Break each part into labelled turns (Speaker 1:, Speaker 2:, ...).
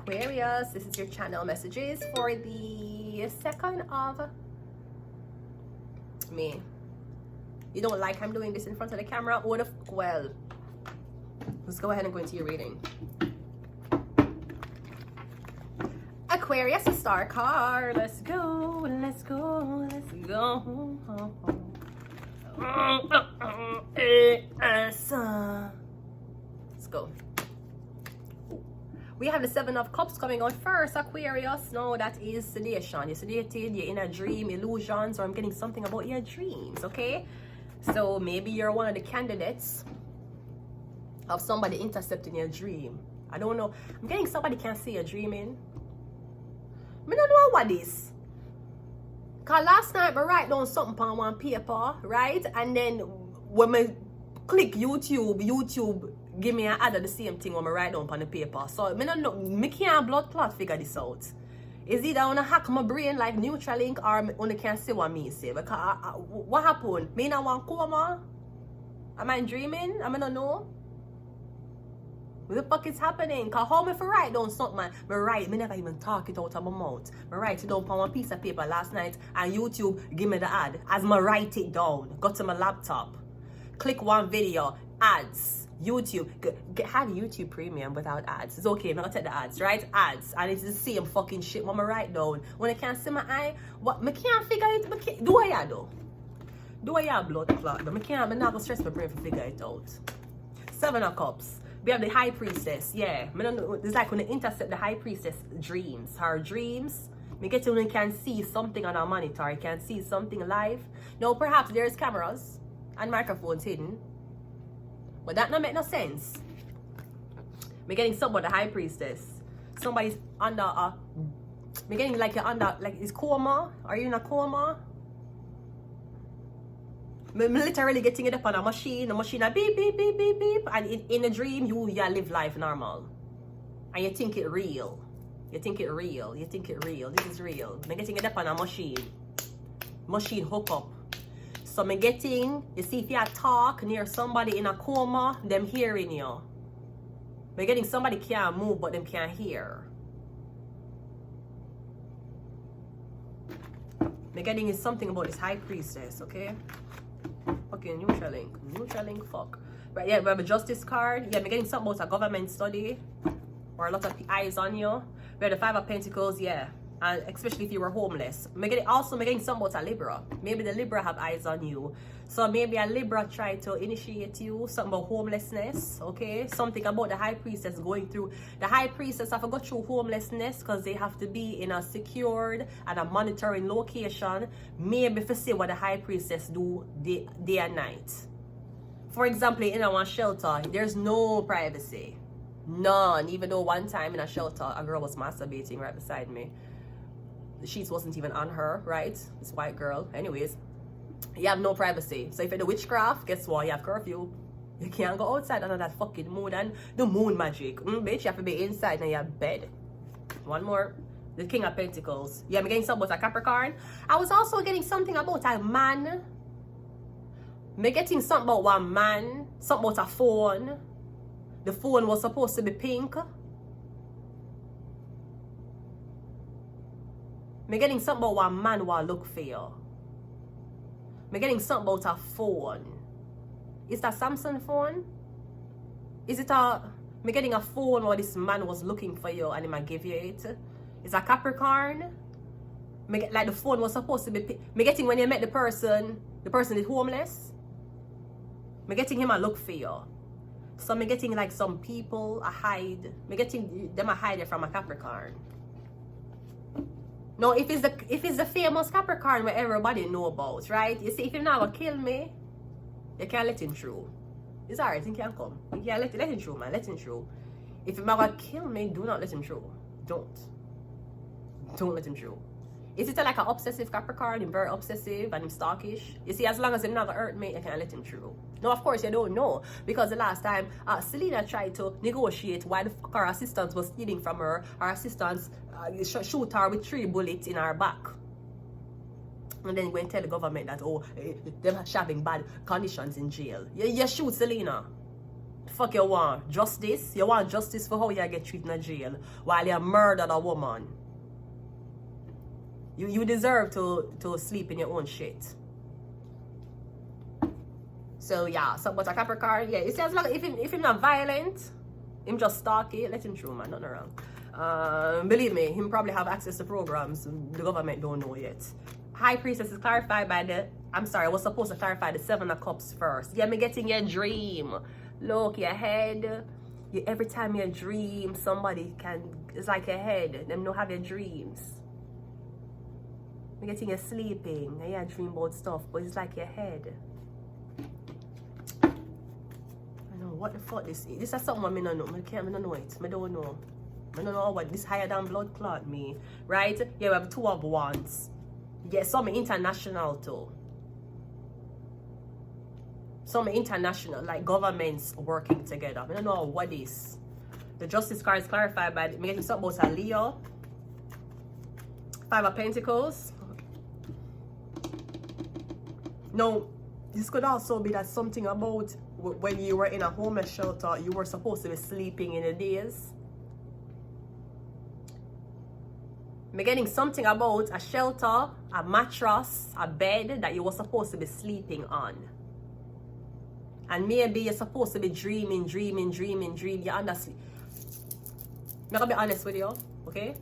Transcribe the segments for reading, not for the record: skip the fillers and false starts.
Speaker 1: Aquarius, this is your channel messages for the 2nd of May. You don't like I'm doing this in front of the camera? Well, let's go ahead and go into your reading. Aquarius, a star card. Let's go, let's go, let's go. Let's go. We have the 7 of Cups coming out first, Aquarius. No, that is sedation. You're sedated, you're in a dream, illusions, or I'm getting something about your dreams, okay? So maybe you're one of the candidates of somebody intercepting your dream. I don't know. I'm getting somebody can't see your dreaming. I don't know what this. Cause last night I write down something on one paper, right? And then when I click YouTube give me an ad of the same thing when I write down on the paper. So I don't know, me can't blood clot figure this out. Is either I wanna hack my brain like Neuralink or I only can't see what me say. Because what happened? Me not want coma? Am I dreaming? I don't know. What the fuck is happening? Cause how me for write down something, me write, me never even talk it out of my mouth. Me write it down on one piece of paper last night and YouTube give me the ad. As me write it down, go to my laptop, click one video, ads, YouTube, have YouTube Premium without ads. It's okay, I'm not gonna take the ads, right? Ads, and it's the same fucking shit when I write down. When I can't see my eye, what, me can't figure it, do I though? Do I have blood clot? But I'm not gonna stress my brain to figure it out. 7 of Cups. We have the High Priestess, yeah. I don't know, it's like when they intercept the High Priestess dreams. Her dreams, me get to when you can see something on our monitor, you can see something live. Now perhaps there's cameras and microphones hidden, but that don't make no sense. Me getting something about the High Priestess. Somebody's under a, me getting like you're under, like is coma? Are you in a coma? I'm literally getting it up on a machine, the machine a beep, beep, beep, beep, beep. And in a dream, you live life normal. And you think it real. You think it real. You think it real. This is real. I'm getting it up on a machine. Machine hook up. So I'm getting, you see if you talk near somebody in a coma, them hearing you. I'm getting somebody can't move, but them can't hear. I'm getting is something about this High Priestess, okay? Okay, Neuralink, fuck. Right, yeah, we have a Justice card. Yeah, we're getting something about a government study or a lot of eyes on you. We have the 5 of Pentacles, yeah. And especially if you were homeless. We're getting something about a Libra. Maybe the Libra have eyes on you. So maybe a Libra try to initiate you, something about homelessness, okay? Something about the High Priestess going through. The High Priestess have to go through homelessness because they have to be in a secured and a monitoring location. Maybe for see what the High Priestess do day and night. For example, in a one shelter, there's no privacy. None. Even though one time in a shelter, a girl was masturbating right beside me. The sheets wasn't even on her, right? This white girl. Anyways, you have no privacy. So if you're the witchcraft, guess what? You have curfew. You can't go outside under that fucking moon and the moon magic. Bitch, you have to be inside in your bed. One more. The King of Pentacles. Yeah, I'm getting something about a Capricorn. I was also getting something about a man. I'm getting something about one man. Something about a phone. The phone was supposed to be pink. I'm getting something about one man who look for you. I'm getting something about a phone. Is that Samsung phone? Is it a... I'm getting a phone where this man was looking for you and he might give you it. Is a Capricorn? Like the phone was supposed to be... I'm getting when you met the person is homeless. I'm getting him a look for you. So I'm getting like some people a hide. I'm getting them a hide from a Capricorn. No, if it's the famous Capricorn where everybody know about, right? You see, if you're not gonna kill me, you can't let him through. It's alright, he can come. You can't let him through, man. Let him through. If you're not gonna kill me, do not let him through. Don't let him through. Is it like an obsessive Capricorn? He's very obsessive and he's stalkish. You see, as long as he's not gonna hurt me, you can't let him through. No, of course you don't know. Because the last time Selena tried to negotiate why the fuck her assistants was stealing from her. Her assistants shoot her with 3 bullets in her back. And then go and tell the government that, oh, they're having bad conditions in jail. You shoot Selena. fuck you want? Justice? You want justice for how you get treated in jail while you murdered a woman? You deserve to sleep in your own shit. So yeah, so but a Capricorn, yeah, you see, as long if him not violent, him just stalky, let him through, man, nothing wrong. Believe me, him probably have access to programs the government don't know yet. High Priestess is clarified by the, I'm sorry, I was supposed to clarify the 7 of Cups first. Yeah, me getting your dream. Look, your head. Every time you dream, somebody can, it's like your head. Them don't have your dreams. Me getting you sleeping. Yeah, dream about stuff, but it's like your head. I know, what the fuck this is? This is something I don't know. I don't know it. I don't know. I don't know what this higher than blood clot me. Right? Yeah, we have 2 of Wands. Yeah, some international too. Some international, like governments working together. I don't know what is. The Justice card is clarified by making something about a Leo. 5 of Pentacles. Now, this could also be that something about when you were in a homeless shelter, you were supposed to be sleeping in the days. I'm getting something about a shelter, a mattress, a bed that you were supposed to be sleeping on. And maybe you're supposed to be dreaming. You're undersleep. I'm gonna be honest with you, okay?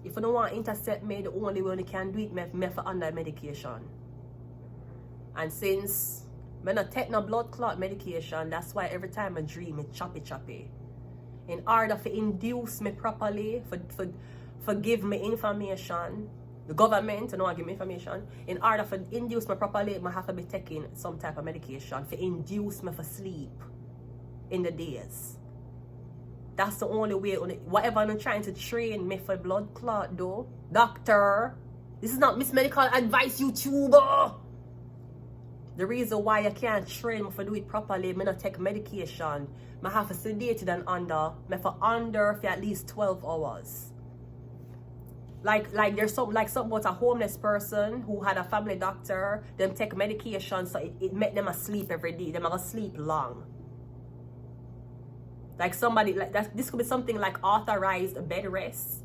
Speaker 1: If you don't want to intercept me, the only way you can do it me for under medication. And since I don't take no blood clot medication, that's why every time I dream, it's choppy. In order to induce me properly, for give me information, the government don't want to give me information. In order for induce me properly, I have to be taking some type of medication to induce me for sleep in the days. That's the only way. Whatever I'm trying to train me for blood clot though. Doctor, this is not Miss Medical Advice YouTuber. The reason why I can't train me for do it properly, I not take medication. I have to sedate and under for at least 12 hours. Like there's something about a homeless person who had a family doctor, them take medication so it make them asleep every day. Them are sleep long. Like somebody like that, this could be something like authorized bed rest.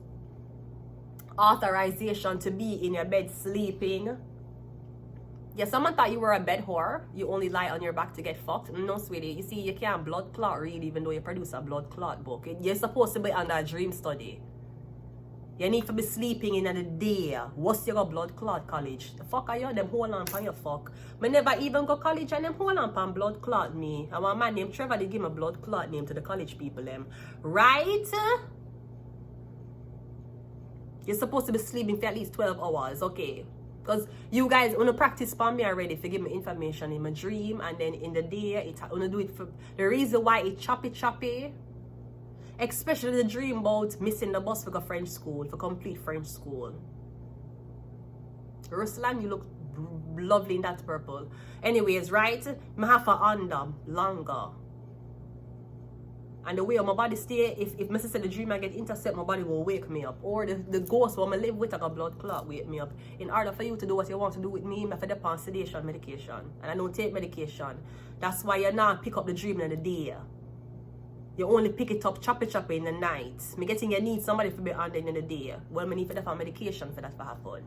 Speaker 1: Authorization to be in your bed sleeping. Yeah, someone thought you were a bed whore. You only lie on your back to get fucked. No, sweetie. You see, you can't blood clot really, even though you produce a blood clot book. You're supposed to be under a dream study. You need to be sleeping in the day. What's your blood clot college? The fuck are you? Them hold on for your fuck. I never even go college and them hold on for blood clot me. And one man named Trevor, they give me blood clot name to the college people them. Right? You're supposed to be sleeping for at least 12 hours, okay? Because you guys wanna practice for me already for give me information in my dream, and then in the day I wanna do it for the reason why it choppy. Especially the dream about missing the bus for go French school, for complete French school. Ruslan, you look lovely in that purple. Anyways, right? I have to under longer. And the way my body stay, if my sister the dream I get intercept, my body will wake me up. Or the ghost who I live with, like a blood clot, wake me up. In order for you to do what you want to do with me, I have to depend on sedation medication. And I don't take medication. That's why you not pick up the dream in the day. You only pick it up choppy in the night. Me getting you need somebody to be on in the day. Well, I need to depend medication for that to happen.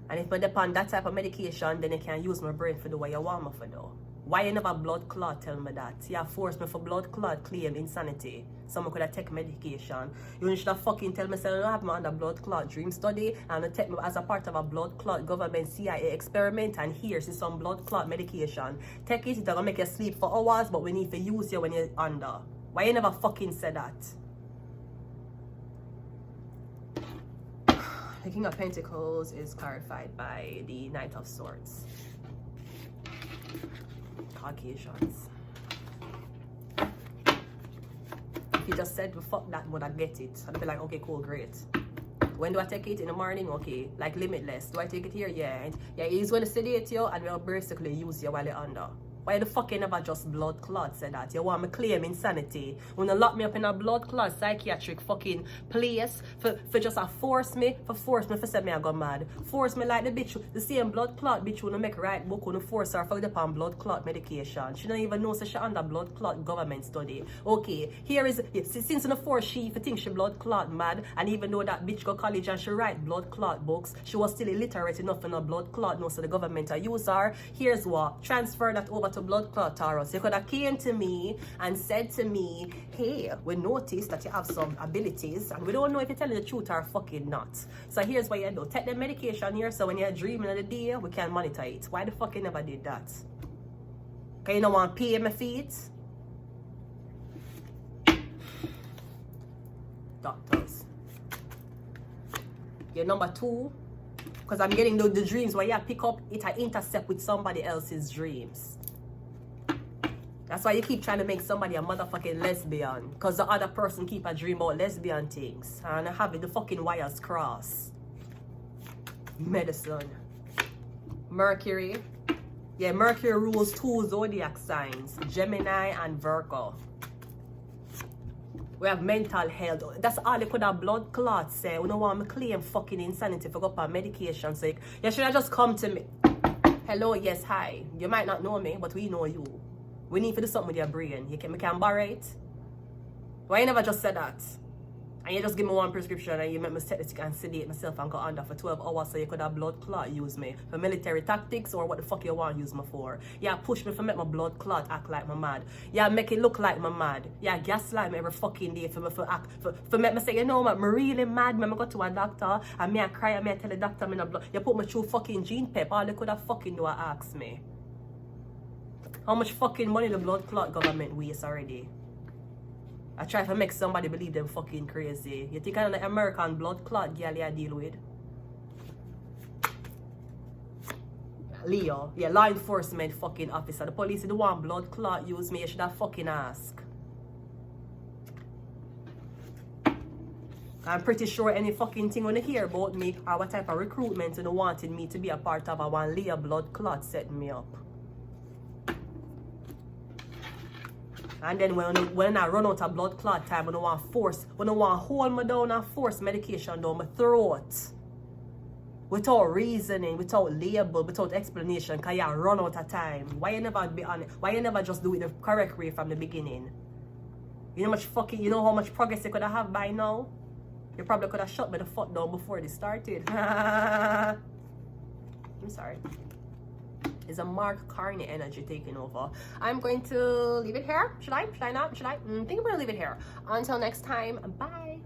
Speaker 1: And if I depend that type of medication, then you can use my brain for the way you want me for do. Why you never blood clot tell me that? You have forced me for blood clot claim insanity. Someone could have take medication. You should have fucking tell me, say, I don't have me under blood clot dream study, and I take me as a part of a blood clot government CIA experiment, and here's some blood clot medication. Take it, it's gonna make you sleep for hours, but we need to use you when you're under. Why you never fucking said that? The King of Pentacles is clarified by the Knight of Swords. Caucasians. If you just said, well, fuck that, would I get it? I'd be like, okay, cool, great. When do I take it? In the morning? Okay. Like limitless. Do I take it here? Yeah. And yeah, he's going to sedate you and we'll basically use you while you're under. Why the fuck you never just blood clot say that? You want me claim insanity? When you lock me up in a blood clot psychiatric fucking place for just force me for say me I go mad. Force me like the bitch, the same blood clot bitch who no make right book who force her for the pan blood clot medication. She don't even know so she under blood clot government study. Okay, here is since the force she think she blood clot mad, and even though that bitch go college and she write blood clot books, she was still illiterate enough in a blood clot no so the government a use her. Here's what, transfer that over to blood clot Taurus. You could have came to me and said to me, hey, we noticed that you have some abilities and we don't know if you're telling the truth or fucking not. So here's what you do. Take the medication here so when you're dreaming of the day, we can monitor it. Why the fuck you never did that? Because you don't want to pay my feet? Doctors. You're number 2. Because I'm getting the dreams where you pick up it, I intercept with somebody else's dreams. That's why you keep trying to make somebody a motherfucking lesbian. Because the other person keep a dream about lesbian things. And having the fucking wires cross. Medicine. Mercury. Yeah, Mercury rules 2 zodiac signs. Gemini and Virgo. We have mental health. That's all they could have blood clots say. We don't want me claim fucking insanity for go up on medication. So you should have just come to me. Hello, yes, hi. You might not know me, but we know you. We need to do something with your brain. We can borrow it. Why you never just said that? And you just give me one prescription and you make me take the stick and sedate myself and go under for 12 hours so you could have blood clot use me for military tactics or what the fuck you want to use me for. Yeah, push me for make my blood clot act like my mad. Yeah, make it look like my mad. Yeah, gaslight me every fucking day for me for act for make me say, you know what, me really mad. Me go to a doctor and me I cry and me I tell the doctor me no blood. You put me through fucking gene pep. All they could have fucking do is ask me. How much fucking money the blood clot government waste already? I try to make somebody believe them fucking crazy. You think I'm the American blood clot girl I deal with? Leo, yeah, law enforcement fucking officer. The police the one blood clot use me, you should have fucking ask. I'm pretty sure any fucking thing when you hear about me or what type of recruitment you wanted me to be a part of, a one Leo blood clot setting me up. And then when I run out of blood clot time, when I want to hold me down and force medication down my throat. Without reasoning, without label, without explanation, because you run out of time. Why you never be honest? Why you never just do it the correct way from the beginning? You know how much progress you could have by now? You probably could have shut me the fuck down before this started. I'm sorry. It's a Mark Carney energy taking over. I'm going to leave it here. Should I? Should I not? Should I? I think I'm going to leave it here. Until next time, bye.